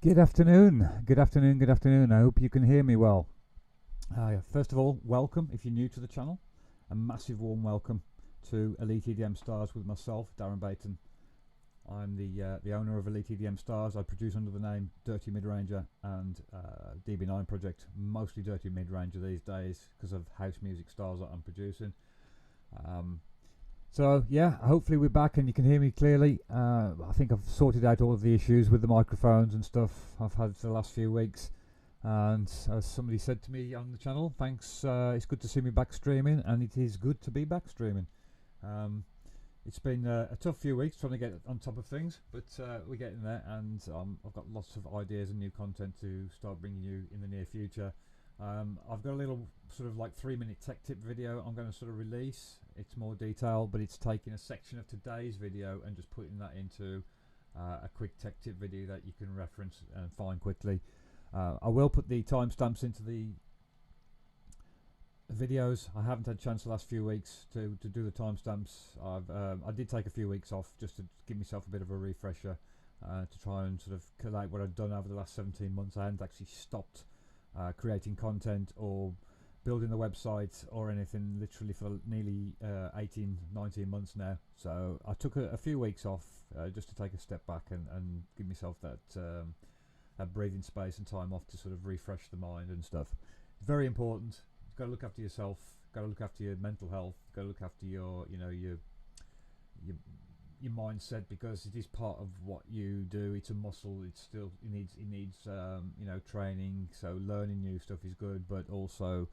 Good afternoon, good afternoon, good afternoon. I hope you can hear me well. First of all, welcome if you're new to the channel. A massive warm welcome to Elite EDM Stars with myself, Darren Baton. I'm the owner of Elite EDM Stars. I produce under the name Dirty Midranger and DB9 Project, mostly Dirty Midranger these days because of house music styles that I'm producing. So yeah, hopefully we're back and you can hear me clearly. I think I've sorted out all of the issues with the microphones and stuff I've had for the last few weeks. And as somebody said to me on the channel, thanks, it's good to see me back streaming, and it is good to be back streaming. It's been a tough few weeks trying to get on top of things, but we're getting there, and I've got lots of ideas and new content to start bringing you in the near future. I've got a little sort of like 3-minute tech tip video I'm going to sort of release. It's more detailed, but it's taking a section of today's video and just putting that into a quick tech tip video that you can reference and find quickly. I will put the timestamps into the videos. I haven't had a chance the last few weeks to do the timestamps. I did take a few weeks off just to give myself a bit of a refresher to try and sort of collate what I've done over the last 17 months. I hadn't actually stopped creating content or building the website or anything literally for nearly 18-19 months now. So I took a few weeks off just to take a step back and give myself that breathing space and time off to sort of refresh the mind and stuff. It's very important. You've got to look after yourself, got to look after your mental health, got to look after your mindset, because it is part of what you do. It's a muscle. It needs training. So learning new stuff is good, but also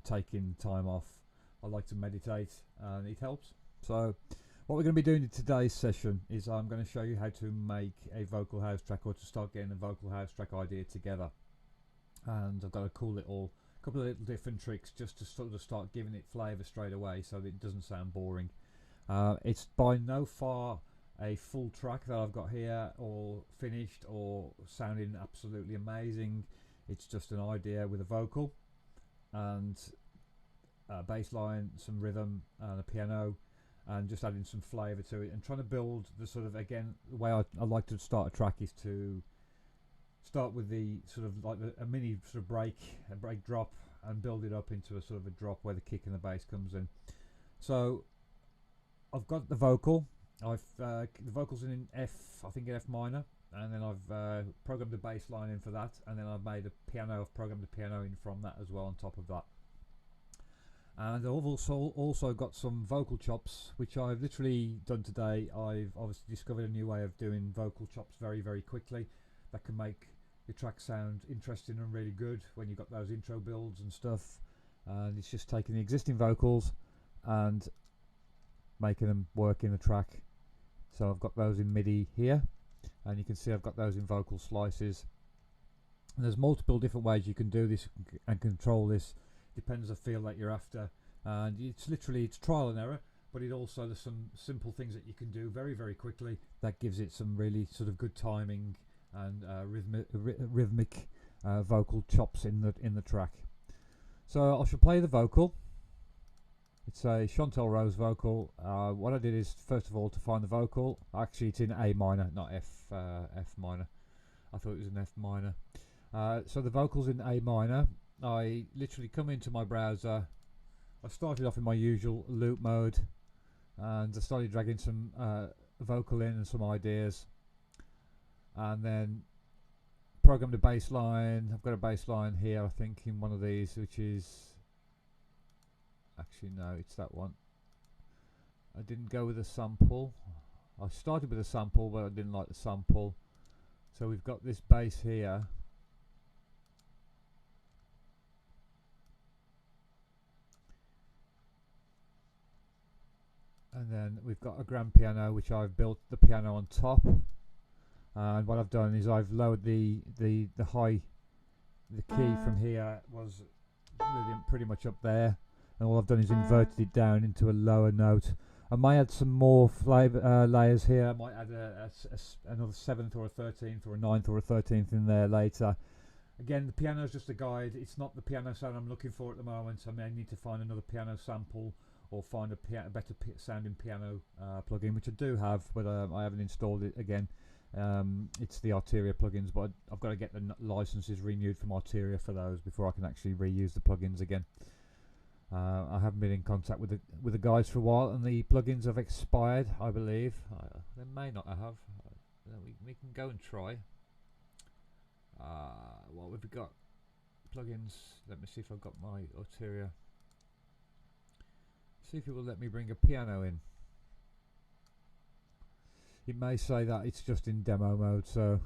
taking time off. I like to meditate and it helps. So what we're going to be doing in today's session is I'm going to show you how to make a vocal house track, or to start getting a vocal house track idea together. And I've got a couple of little different tricks just to sort of start giving it flavour straight away so that it doesn't sound boring. It's by no far a full track that I've got here, or finished, or sounding absolutely amazing. It's just an idea with a vocal and a bass line, some rhythm and a piano, and just adding some flavour to it, and trying to build the sort of, again, the way I like to start a track is to start with the sort of like a mini sort of break drop, and build it up into a sort of a drop where the kick and the bass comes in. So I've got the vocal. The vocal's in F, I think in F minor, and then I've programmed the bass line in for that, and then I've made a piano. I've programmed the piano in from that as well on top of that. And I've also got some vocal chops, which I've literally done today. I've obviously discovered a new way of doing vocal chops very, very quickly that can make your track sound interesting and really good when you've got those intro builds and stuff. And it's just taking the existing vocals and making them work in the track. So I've got those in MIDI here, and you can see I've got those in vocal slices. And there's multiple different ways you can do this and control this. Depends on the feel that you're after, and it's trial and error, but it also, there's some simple things that you can do very, very quickly that gives it some really sort of good timing and rhythmic vocal chops in the track. So I shall play the vocal. It's a Chantal Rose vocal. What I did is, first of all, to find the vocal, actually it's in A minor, not F minor. I thought it was in F minor. So the vocal's in A minor. I literally come into my browser. I started off in my usual loop mode, and I started dragging some vocal in and some ideas, and then programmed a bass line. I've got a bass line here, I think, in one of these, which is, actually no, it's that one. I didn't go with a sample. I started with a sample, but I didn't like the sample. So we've got this bass here. And then we've got a grand piano, which I've built the piano on top. And what I've done is I've lowered the key from here was pretty much up there, and all I've done is inverted it down into a lower note. I might add some more flavor layers here. I might add another 7th or a 13th or a 9th or a 13th in there later. Again, the piano is just a guide. It's not the piano sound I'm looking for at the moment. I may need to find another piano sample, or find a better sounding piano plugin, which I do have, but I haven't installed it again. It's the Arteria plugins, but I've got to get the licenses renewed from Arteria for those before I can actually reuse the plugins again. I haven't been in contact with the guys for a while, and the plugins have expired, I believe. They may not have. We can go and try. What have we got? Plugins. Let me see if I've got my Arteria. See if it will let me bring a piano in. It may say that it's just in demo mode, so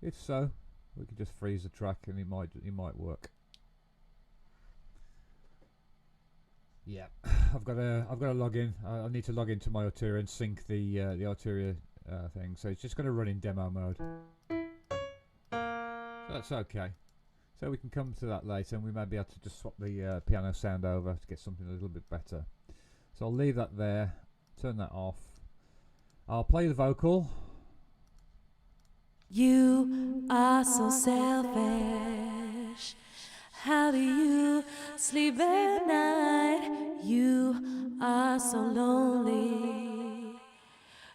if so, we could just freeze the track and it might work. Yeah, I've got to log in. I need to log into my Arteria and sync the Arteria thing. So it's just going to run in demo mode. So that's okay. So we can come to that later, and we may be able to just swap the piano sound over to get something a little bit better. So I'll leave that there. Turn that off. I'll play the vocal. You are so selfish. How do you sleep at night? You are so lonely.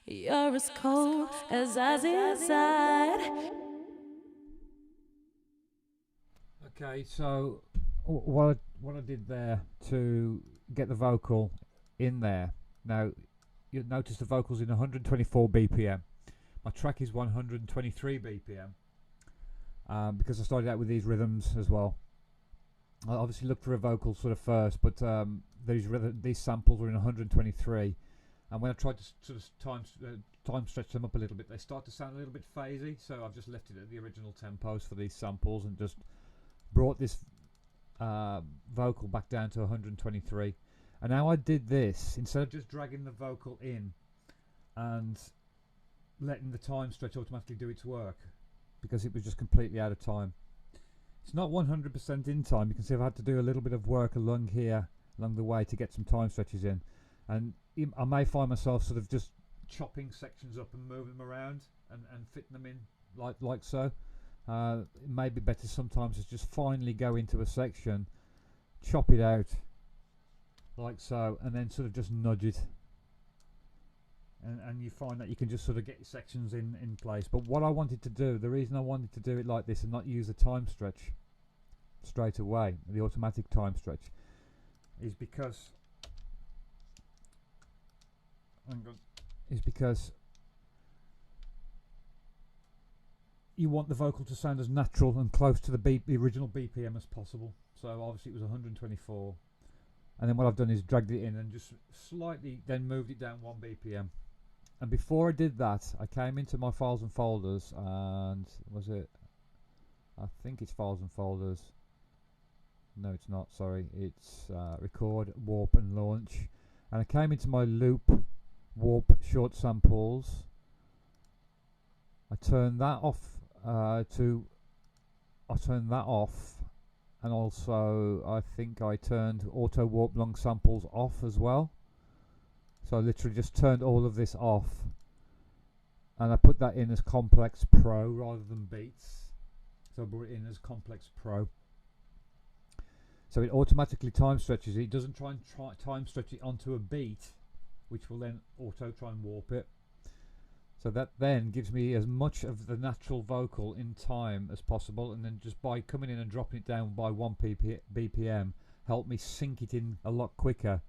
You're as cold as ice inside. Okay, so what I did there to get the vocal in there. Now you'll notice the vocal's in 124 BPM. My track is 123 BPM because I started out with these rhythms as well. I obviously looked for a vocal sort of first, but these samples were in 123, and when I tried to sort of time stretch them up a little bit, they start to sound a little bit phasey. So I've just left it at the original tempos for these samples and just brought this vocal back down to 123. And now I did this, instead of just dragging the vocal in and letting the time stretch automatically do its work, because it was just completely out of time. It's not 100% in time. You can see I've had to do a little bit of work along the way to get some time stretches in, and I may find myself sort of just chopping sections up and moving them around and fitting them in like so. It may be better sometimes to just finally go into a section, chop it out like so, and then sort of just nudge it, and you find that you can just sort of get your sections in place. But what I wanted to do, the reason I wanted to do it like this and not use the time stretch straight away, the automatic time stretch, is because you want the vocal to sound as natural and close to the original BPM as possible. So obviously it was 124, and then what I've done is dragged it in and just slightly then moved it down 1 BPM. And before I did that, I came into my files and folders, and I think it's files and folders. No, it's not, sorry. It's record, warp and launch. And I came into my loop, warp, short samples. I turned that off and also I think I turned auto warp long samples off as well. So I literally just turned all of this off, and I put that in as Complex Pro rather than Beats. So I brought it in as Complex Pro. So it automatically time stretches it. It doesn't try and time stretch it onto a beat, which will then auto try and warp it. So that then gives me as much of the natural vocal in time as possible, and then just by coming in and dropping it down by 1 BPM help me sync it in a lot quicker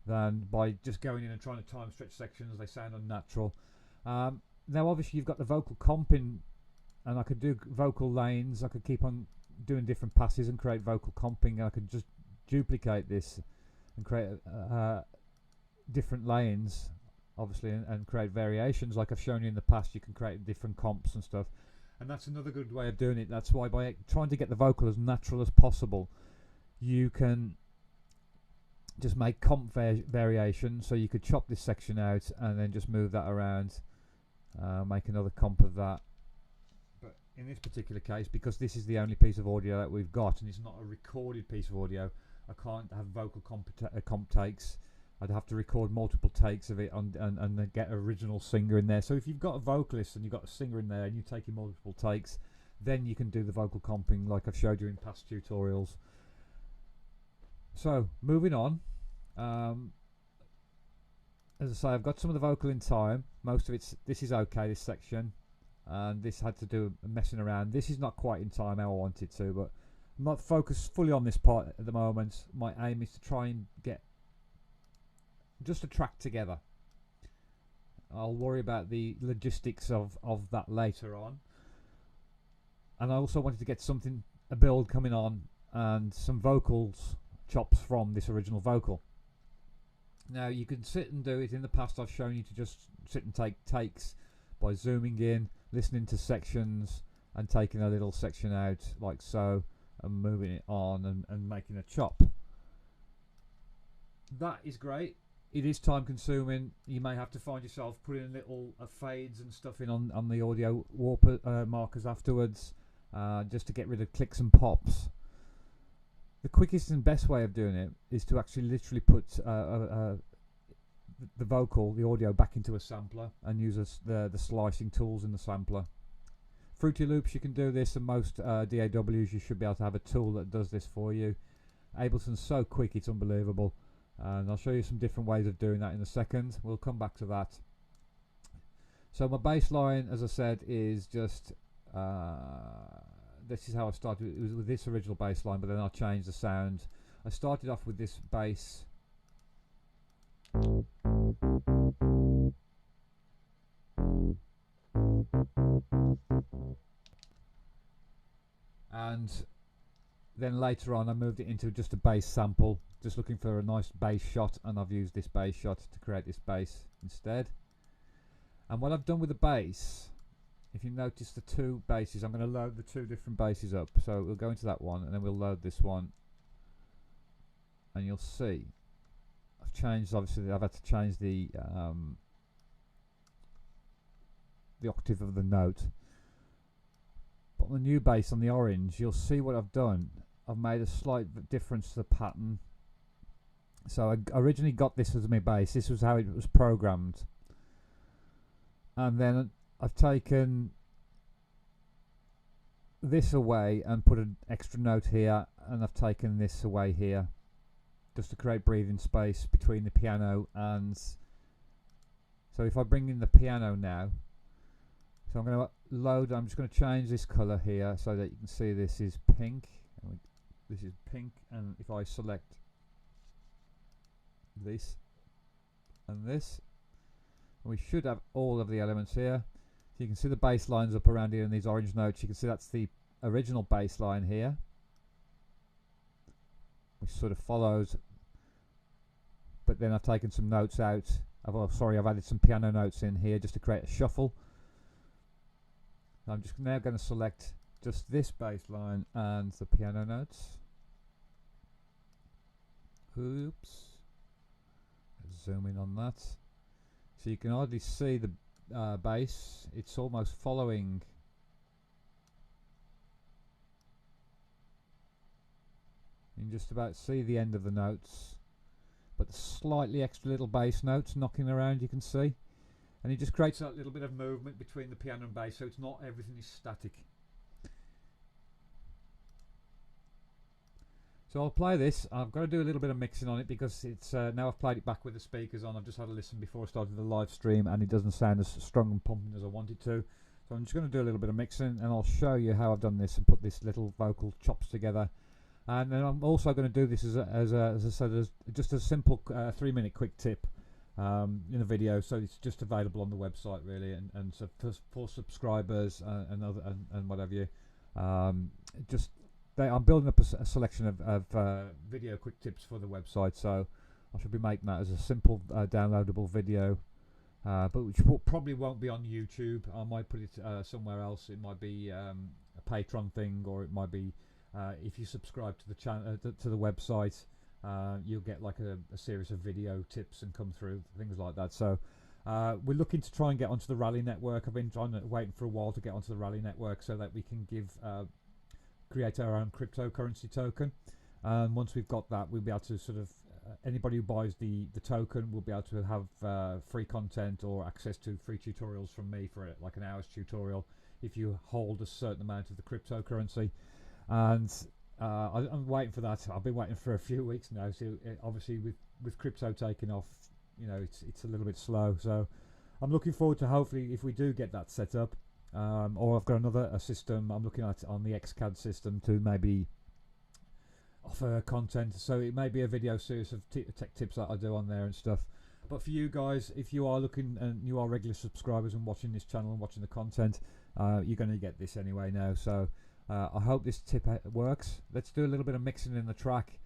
than by just going in and trying to time stretch sections. They sound unnatural. Now obviously you've got the vocal comping, and I could do vocal lanes. I could keep on doing different passes and create vocal comping. I could just duplicate this and create different lanes, obviously, and create variations like I've shown you in the past. You can create different comps and stuff, and that's another good way of doing it. That's why by trying to get the vocal as natural as possible, you can just make comp variations. So you could chop this section out and then just move that around, make another comp of that. But in this particular case, because this is the only piece of audio that we've got and it's not a recorded piece of audio, I can't have vocal comp takes. I'd have to record multiple takes of it and then get an original singer in there. So if you've got a vocalist and you've got a singer in there and you're taking multiple takes, then you can do the vocal comping like I've showed you in past tutorials. So moving on, as I say, I've got some of the vocal in time. Most of this is okay, this section, and this had to do messing around. This is not quite in time how I want it to, but I'm not focused fully on this part at the moment. My aim is to try and get just a track together. I'll worry about the logistics of that later on. And I also wanted to get a build coming on, and some vocals chops from this original vocal. Now you can sit and do it. In the past I've shown you to just sit and take takes by zooming in, listening to sections and taking a little section out like so and moving it on and making a chop. That is great. It is time consuming. You may have to find yourself putting little fades and stuff in on the audio warp markers afterwards, just to get rid of clicks and pops. The quickest and best way of doing it is to actually literally put the vocal, the audio, back into a sampler and use the slicing tools in the sampler. Fruity Loops, you can do this, and most DAWs you should be able to have a tool that does this for you. Ableton's so quick, it's unbelievable, and I'll show you some different ways of doing that in a second. We'll come back to that. So my bass line, as I said, is just this is how I started. It was with this original bass line, but then I changed the sound. I started off with this bass, and then later on I moved it into just a bass sample, just looking for a nice bass shot, and I've used this bass shot to create this bass instead. And what I've done with the bass, if you notice the two basses, I'm going to load the two different basses up. So we'll go into that one and then we'll load this one, and you'll see I've changed, obviously I've had to change the octave of the note. But on the new bass, on the orange, you'll see what I've done. I've made a slight difference to the pattern. So I originally got this as my bass. This was how it was programmed, and then I've taken this away and put an extra note here, and I've taken this away here just to create breathing space between the piano and... So if I bring in the piano now, so I'm going to load, I'm just going to change this colour here so that you can see this is pink, and this is pink, and if I select this and this, we should have all of the elements here. So you can see the bass lines up around here in these orange notes. You can see that's the original bass line here, which sort of follows, but then I've taken some notes out. I've added some piano notes in here just to create a shuffle. I'm just now going to select just this bass line and the piano notes. Oops. Let's zoom in on that. So you can hardly see the bass. It's almost following. You can just about see the end of the notes, but the slightly extra little bass notes knocking around you can see, and it just creates that little bit of movement between the piano and bass, so it's not everything is static. So I'll play this. I've got to do a little bit of mixing on it because it's now I've played it back with the speakers on. I've just had a listen before I started the live stream, and it doesn't sound as strong and pumping as I wanted to. So I'm just going to do a little bit of mixing, and I'll show you how I've done this and put this little vocal chops together. And then I'm also going to do this as I said, as just a simple 3-minute quick tip in a video. So it's just available on the website really, and so for subscribers and whatever you. I'm building up a selection of video quick tips for the website, so I should be making that as a simple downloadable video, but which probably won't be on YouTube. I might put it somewhere else. It might be a Patreon thing, or it might be if you subscribe to the channel to the website, you'll get like a series of video tips and come through things like that. So we're looking to try and get onto the Rally network. I've been waiting for a while to get onto the Rally network so that we can create our own cryptocurrency token, and once we've got that, we'll be able to sort of anybody who buys the token will be able to have free content or access to free tutorials from me for like an hour's tutorial if you hold a certain amount of the cryptocurrency. And I'm waiting for that. I've been waiting for a few weeks now. So obviously with crypto taking off, you know, it's a little bit slow. So I'm looking forward to, hopefully, if we do get that set up, or I've got a system I'm looking at on the XCAD system to maybe offer content. So it may be a video series of tech tips that I do on there and stuff. But for you guys, if you are looking and you are regular subscribers and watching this channel and watching the content, you're going to get this anyway now. So I hope this tip works. Let's do a little bit of mixing in the track.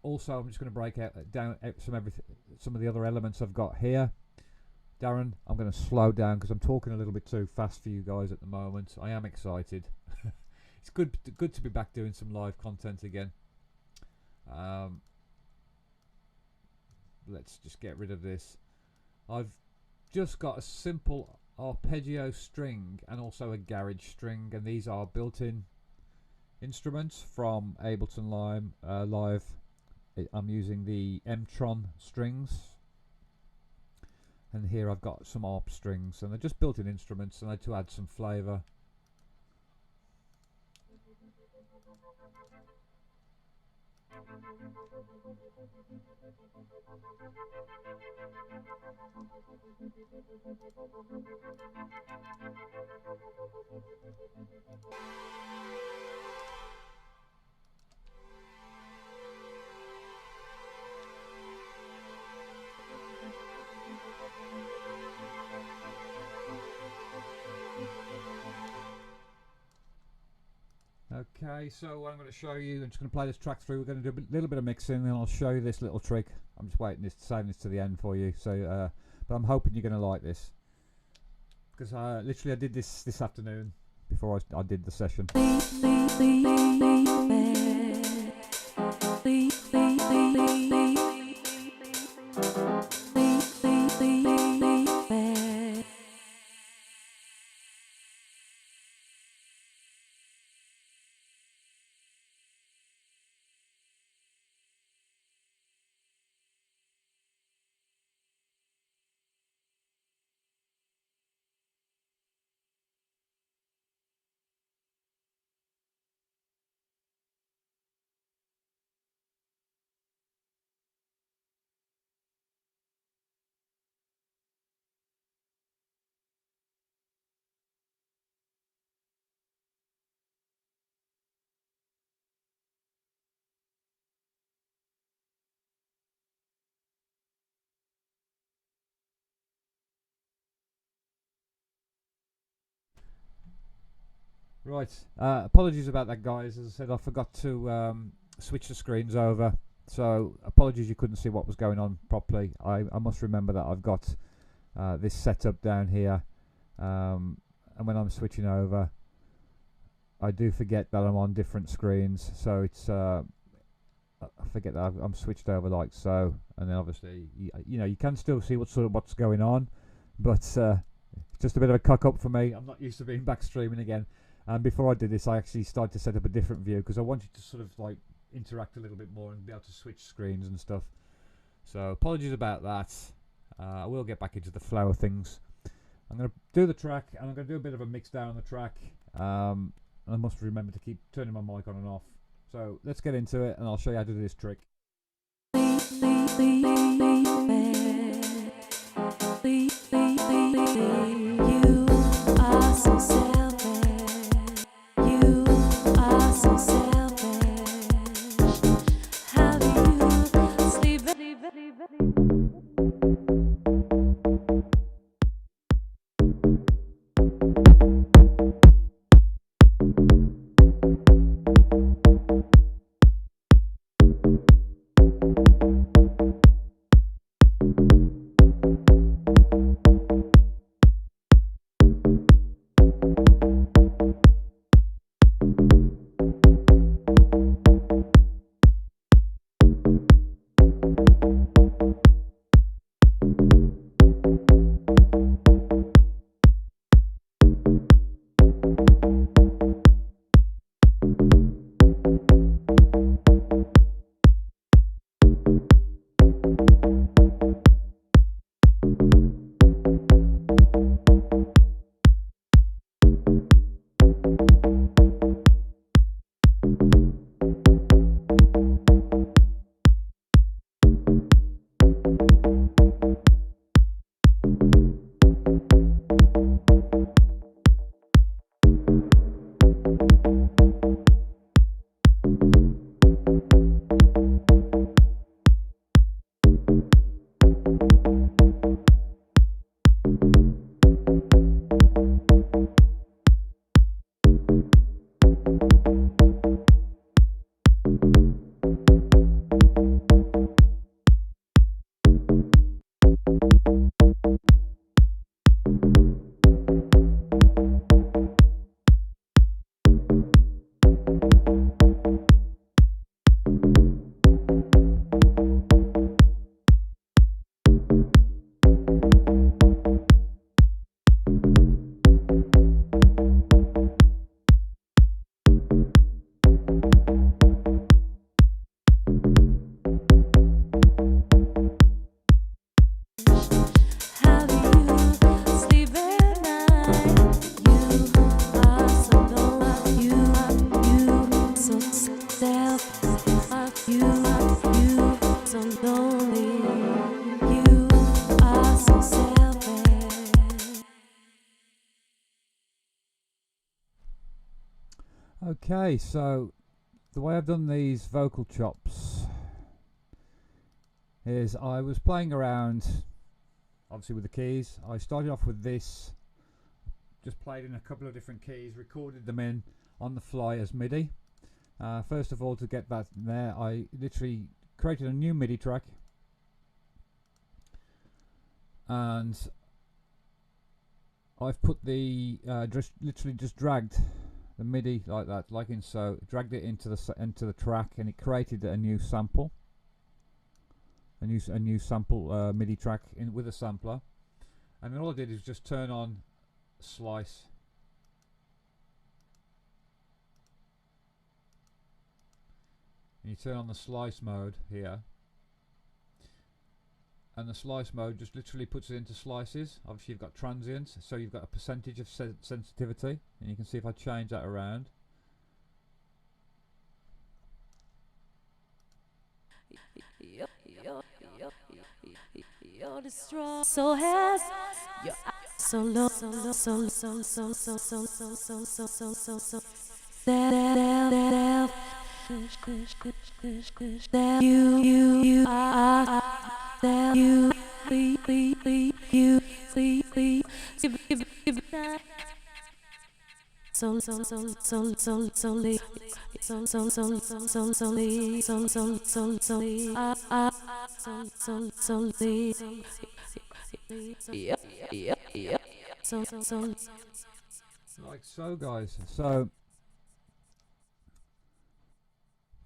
Also, I'm just going to break down some of the other elements I've got here. Darren, I'm going to slow down because I'm talking a little bit too fast for you guys at the moment. I am excited. It's good to be back doing some live content again. Let's just get rid of this. I've just got a simple arpeggio string and also a garage string, and these are built-in instruments from Ableton Live. I'm using the M-Tron strings, and here I've got some ARP strings, and they're just built-in instruments, and I had to add some flavour. Okay, so what I'm going to show you, I'm just going to play this track through. We're going to do a little bit of mixing, and I'll show you this little trick. I'm just saving this to the end for you. So, but I'm hoping you're going to like this, because literally I did this afternoon before I did the session. Right, apologies about that, guys. As I said, I forgot to switch the screens over, so apologies you couldn't see what was going on properly. I must remember that I've got this setup down here, and when I'm switching over, I do forget that I'm on different screens, so it's I forget that I'm switched over like so, and then obviously you know, you can still see what's going on, but it's just a bit of a cock up for me. I'm not used to being back streaming again. And before I did this, I actually started to set up a different view because I wanted to sort of like interact a little bit more and be able to switch screens and stuff. So apologies about that. I will get back into the flow of things. I'm going to do the track, and I'm going to do a bit of a mix down on the track. I must remember to keep turning my mic on and off. So let's get into it, and I'll show you how to do this trick. You are so selfish. You are so selfish. How do you sleep? Okay, so the way I've done these vocal chops is I was playing around obviously with the keys. I started off with this, just played in a couple of different keys, recorded them in on the fly as MIDI. First of all, to get that there, I literally created a new MIDI track, and I've put the literally just dragged the MIDI like that, like in so, dragged it into the track, and it created a new sample, a new sample MIDI track in with a sampler. And then all I did is just turn on slice, and you turn on the slice mode here, and the slice mode just literally puts it into slices. Obviously you've got transients, so you've got a percentage of sensitivity, and you can see if I change that around. You're destroyed. So has your so low, so low, so low, so so so so so so so so so so you are there you so so so so so so so so so so so so so like so, guys. So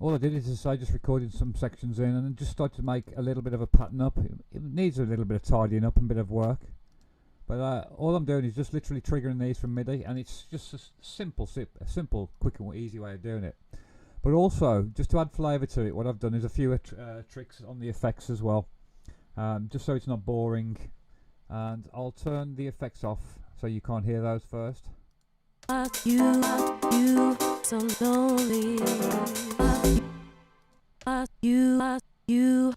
all I did is I just recorded some sections in and then just started to make a little bit of a pattern up. It needs a little bit of tidying up and a bit of work, but all I'm doing is just literally triggering these from MIDI, and it's just a simple, quick and easy way of doing it. But also, just to add flavour to it, what I've done is a few tricks on the effects as well, just so it's not boring. And I'll turn the effects off so you can't hear those first. You so lonely. You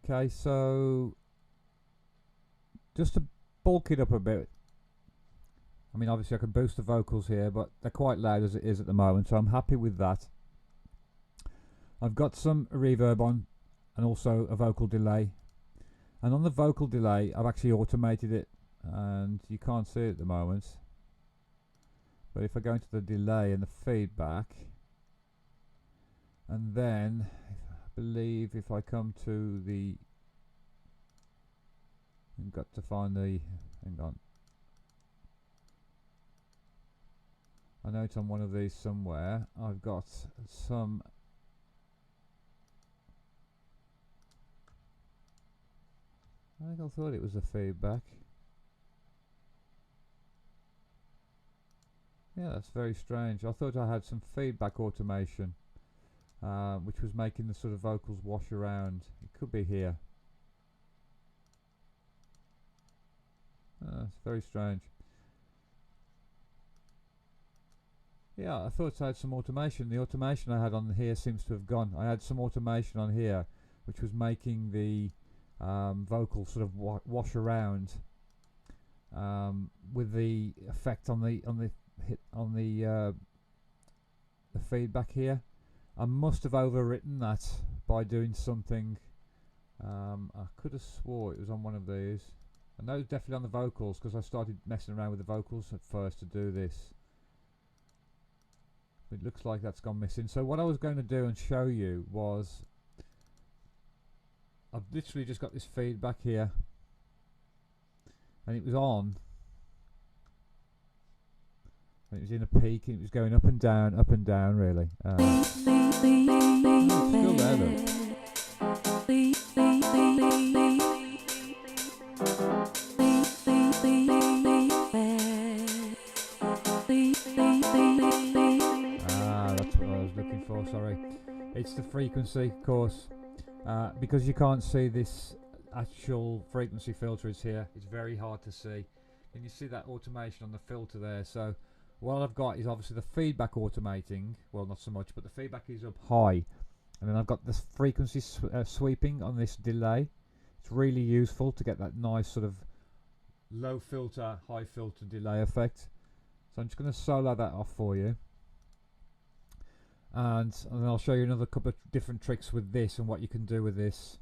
Okay, so just to bulk it up a bit, I mean obviously I can boost the vocals here, but they're quite loud as it is at the moment, so I'm happy with that. I've got some reverb on and also a vocal delay, and on the vocal delay I've actually automated it, and you can't see it at the moment, but if I go into the delay and the feedback, and then I believe if I come to the, I've got to find the, hang on, I know it's on one of these somewhere. I've got some, I think I thought it was the feedback. Yeah, that's very strange. I thought I had some feedback automation, which was making the sort of vocals wash around. It could be here. It's very strange. Yeah, I thought I had some automation. The automation I had on here seems to have gone. I had some automation on here which was making the vocals sort of wash around with the effect on the feedback here. I must have overwritten that by doing something. I could have swore it was on one of these. I know it's definitely on the vocals, because I started messing around with the vocals at first to do this. It looks like that's gone missing. So what I was going to do and show you was, I've literally just got this feedback here, and it was on, and it was in a peak, and it was going up and down really. It's still there though. Sorry, it's the frequency, of course, because you can't see this actual frequency filter is here. It's very hard to see. Can you see that automation on the filter there? So what I've got is obviously the feedback automating. Well, not so much, but the feedback is up high, and then I've got this frequency sweeping on this delay. It's really useful to get that nice sort of low filter, high filter delay effect. So I'm just going to solo that off for you, and then I'll show you another couple of different tricks with this and what you can do with this.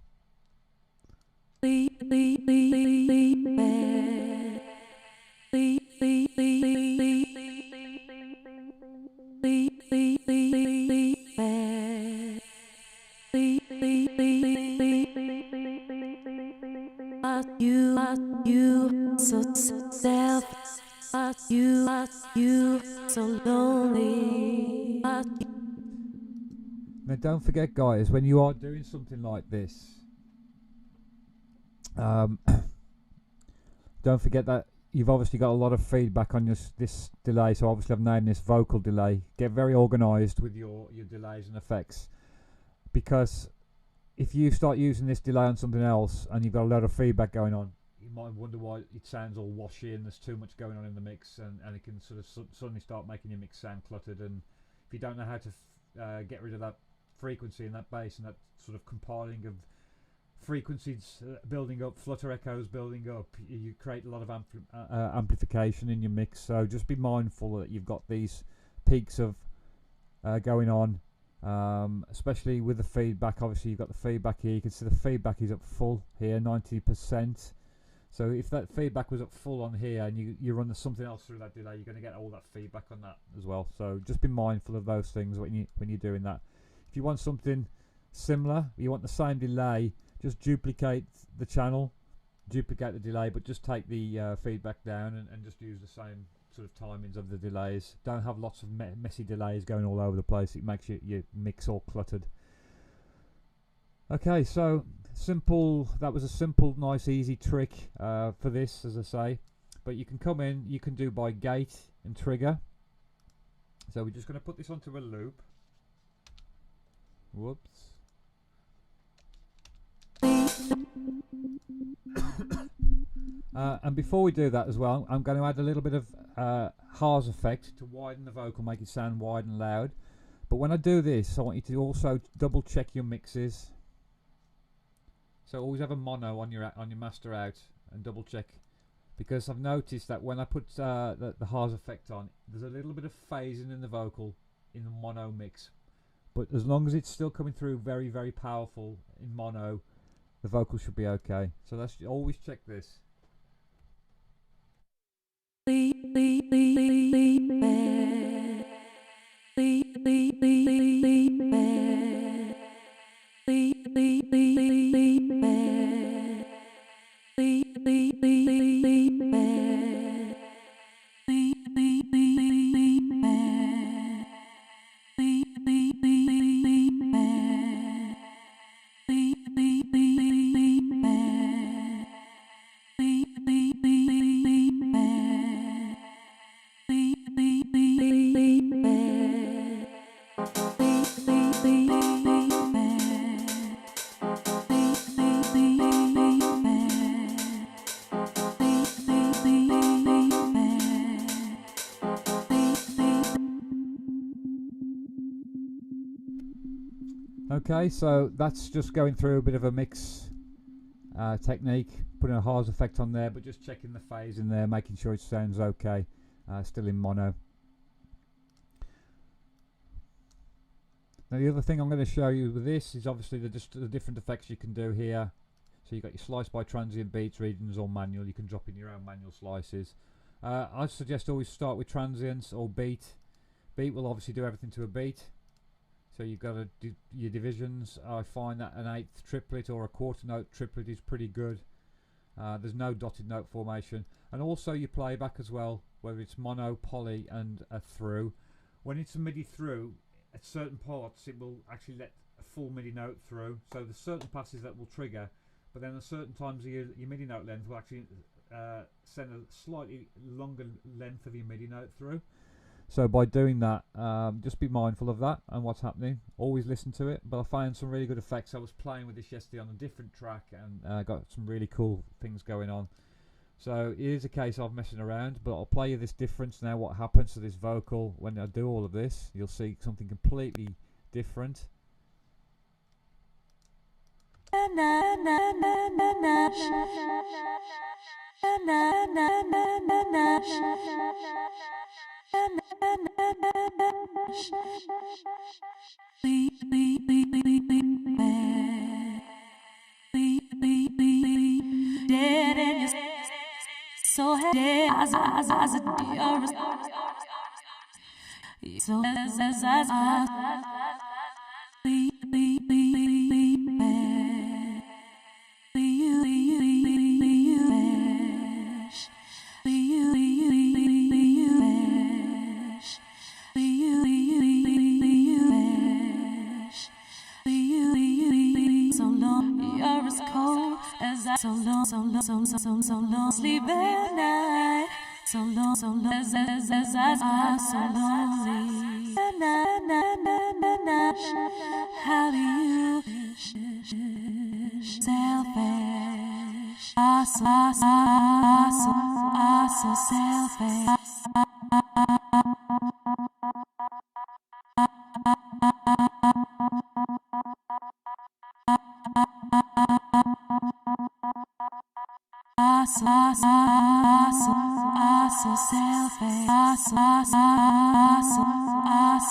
You so self, you so lonely. Now don't forget, guys, when you are doing something like this, don't forget that you've obviously got a lot of feedback on this delay. So obviously I've named this vocal delay. Get very organized with your delays and effects, because if you start using this delay on something else and you've got a lot of feedback going on, you might wonder why it sounds all washy and there's too much going on in the mix, and it can sort of suddenly start making your mix sound cluttered. And if you don't know how to get rid of that frequency and that bass and that sort of compiling of frequencies building up, flutter echoes building up, you create a lot of amplification in your mix. So just be mindful that you've got these peaks of going on, especially with the feedback. Obviously you've got the feedback here. You can see the feedback is at full here, 90%. So if that feedback was at full on here and you run something else through that delay, you're going to get all that feedback on that as well. So just be mindful of those things when you're doing that. If you want something similar, you want the same delay, just duplicate the channel, duplicate the delay, but just take the feedback down and just use the same sort of timings of the delays. Don't have lots of messy delays going all over the place. It makes your mix all cluttered. Okay, so simple. That was a simple, nice, easy trick for this, as I say. But you can come in, you can do by gate and trigger. So we're just going to put this onto a loop. Whoops. And before we do that as well, I'm going to add a little bit of Haas effect to widen the vocal, make it sound wide and loud. But when I do this, I want you to also double check your mixes. So always have a mono on your master out and double check, because I've noticed that when I put the Haas effect on, there's a little bit of phasing in the vocal in the mono mix. But as long as it's still coming through very, very powerful in mono, the vocal should be okay. So let's always check this. Okay, so that's just going through a bit of a mix technique, putting a Haas effect on there, but just checking the phase in there, making sure it sounds okay, still in mono. Now the other thing I'm going to show you with this is obviously the different effects you can do here. So you've got your slice by transient beats, regions, or manual. You can drop in your own manual slices. I suggest always start with transients or beat. Beat will obviously do everything to a beat. So you've got to do your divisions. I find that an eighth triplet or a quarter note triplet is pretty good. There's no dotted note formation. And also your playback as well, whether it's mono, poly and a through. When it's a MIDI through, at certain parts it will actually let a full MIDI note through. So there's certain passes that will trigger, but then at certain times your MIDI note length will actually send a slightly longer length of your MIDI note through. So by doing that, just be mindful of that and what's happening. Always listen to it. But I found some really good effects. I was playing with this yesterday on a different track and got some really cool things going on. So it is a case of messing around, but I'll play you this difference now. What happens to this vocal when I do all of this? You'll see something completely different. Dead and you're so dead as a dear. So as so long, sleep at night. So long, as I so lonely. How do you selfish? So selfish. So selfish,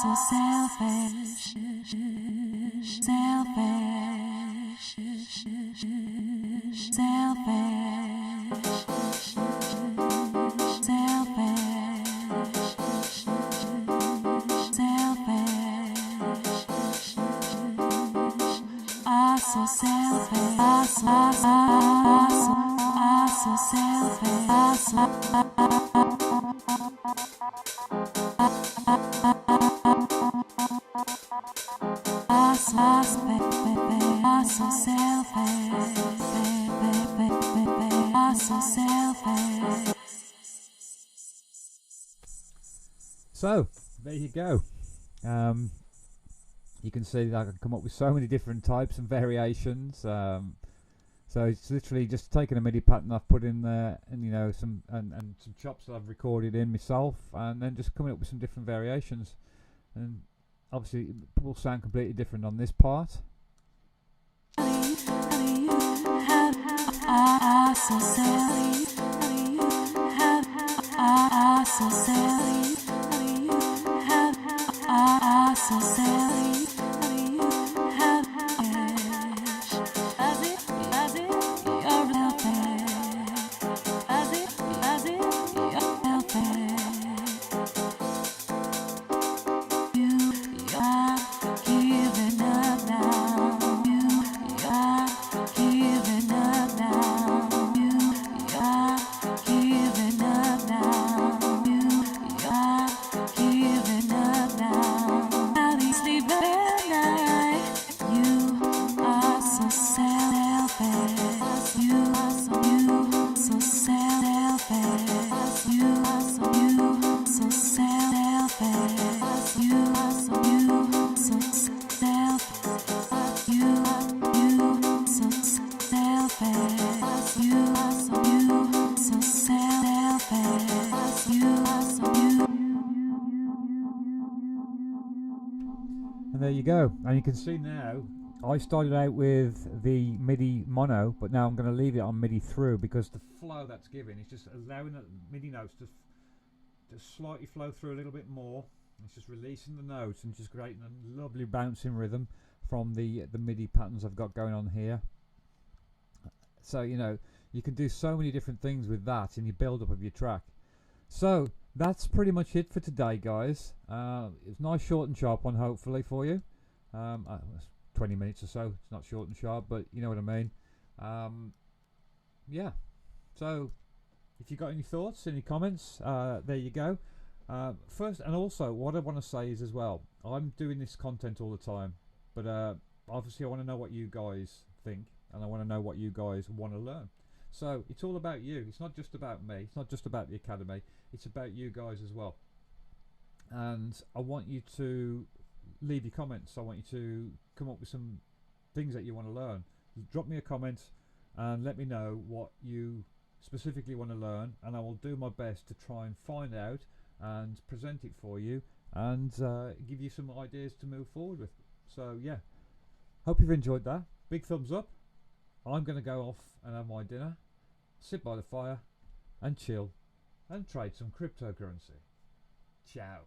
so selfish, So there you go. You can see that I can come up with so many different types and variations. So it's literally just taking a MIDI pattern I've put in there, and some chops that I've recorded in myself, and then just coming up with some different variations. And obviously it will sound completely different on this part. And there you go. And you can see now, I started out with the MIDI mono, but now I'm going to leave it on MIDI through, because the flow that's given is just allowing the MIDI notes to slightly flow through a little bit more. It's just releasing the notes and just creating a lovely bouncing rhythm from the MIDI patterns I've got going on here. So you can do so many different things with that in your build up of your track. So that's pretty much it for today, guys. It's nice, short and sharp one, hopefully, for you. 20 minutes or so. It's not short and sharp, but you know what I mean. Yeah. So if you've got any thoughts, any comments, there you go. First, and also what I want to say is as well, I'm doing this content all the time, but obviously I want to know what you guys think, and I want to know what you guys want to learn. So it's all about you. It's not just about me. It's not just about the academy. It's about you guys as well. And I want you to leave your comments. I want you to come up with some things that you want to learn. Drop me a comment and let me know what you specifically want to learn, and I will do my best to try and find out and present it for you, and give you some ideas to move forward with. So yeah, hope you've enjoyed that. Big thumbs up. I'm going to go off and have my dinner, sit by the fire and chill and trade some cryptocurrency. Ciao.